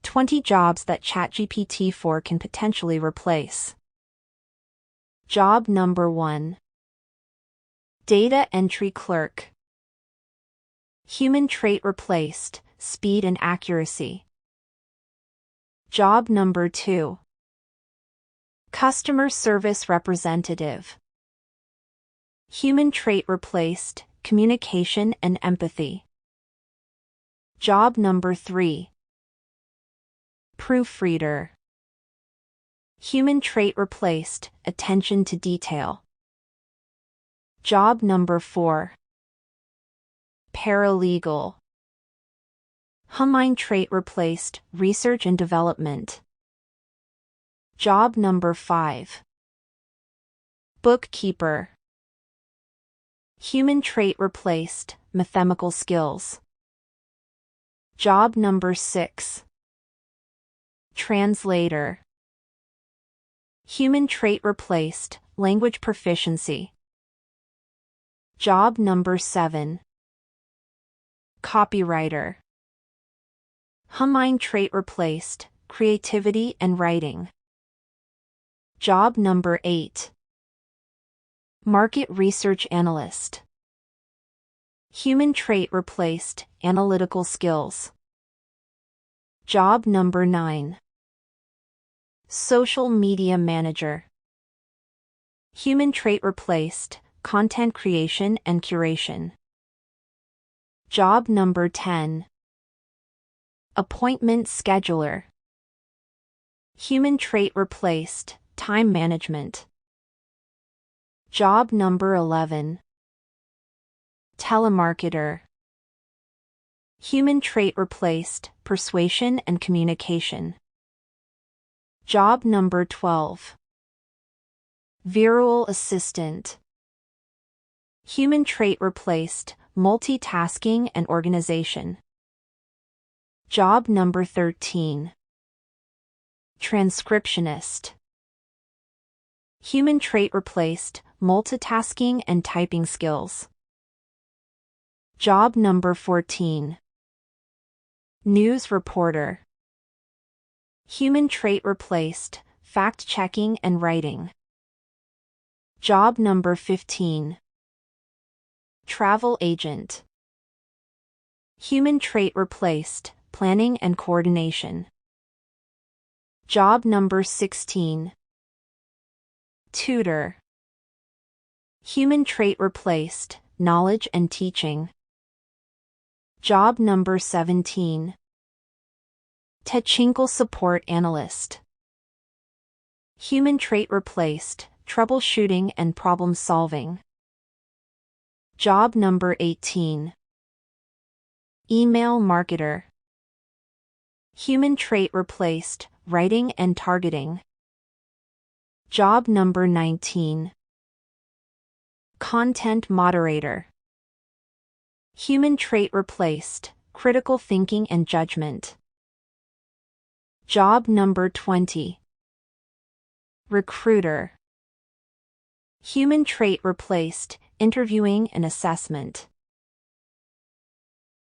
20 jobs that ChatGPT 4 can potentially replace. Job number 1. Data entry clerk. Human trait replaced, speed and accuracy. Job number 2. Customer service representative. Human trait replaced, communication and empathy. Job number 3. Proofreader. Human trait replaced, attention to detail. Job number 4. Paralegal. Human trait replaced, research and development. Job number 5. Bookkeeper. Human trait replaced, mathematical skills. Job number 6. Translator. Human trait replaced, language proficiency. Job number 7. Copywriter. Human trait replaced, creativity and writing. Job number 8. Market research analyst. Human trait replaced, analytical skills. Job number 9. Social media manager. Human trait replaced, content creation and curation. Job number 10. Appointment scheduler. Human trait replaced, time management. Job number 11. Telemarketer. Human trait replaced, persuasion and communication. Job number 12. Virtual assistant. Human trait replaced, multitasking and organization. Job number 13. Transcriptionist. Human trait replaced, multitasking and typing skills. Job number 14. News reporter. Human trait replaced, fact-checking and writing. Job number 15. Travel agent. Human trait replaced, planning and coordination. Job number 16. Tutor. Human trait replaced, knowledge and teaching. Job number 17. Technical support analyst. Human trait replaced, troubleshooting and problem solving. Job number 18. Email marketer. Human trait replaced, writing and targeting. Job number 19. Content moderator. Human trait replaced, critical thinking and judgment. Job number 20. Recruiter. Human trait replaced, interviewing and assessment.